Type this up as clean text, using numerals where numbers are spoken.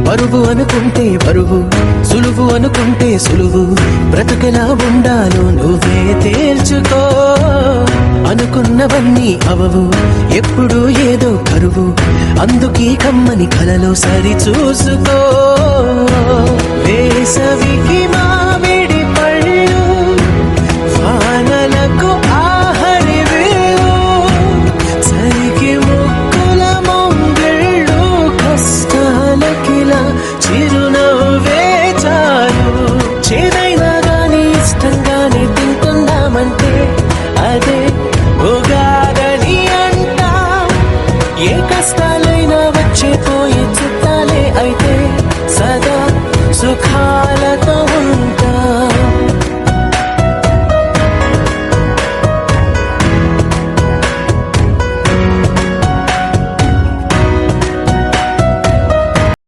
బరువు అనుకుంటే బరువు, సులువు అనుకుంటే సులువు, బ్రతుకెలా ఉండాలో నువ్వే తేల్చుకో. అనుకున్నవన్నీ అవవు, ఎప్పుడు ఏదో కరువు, అందుకీ కమ్మని కలలో సరి చూసుకో. వేసవికి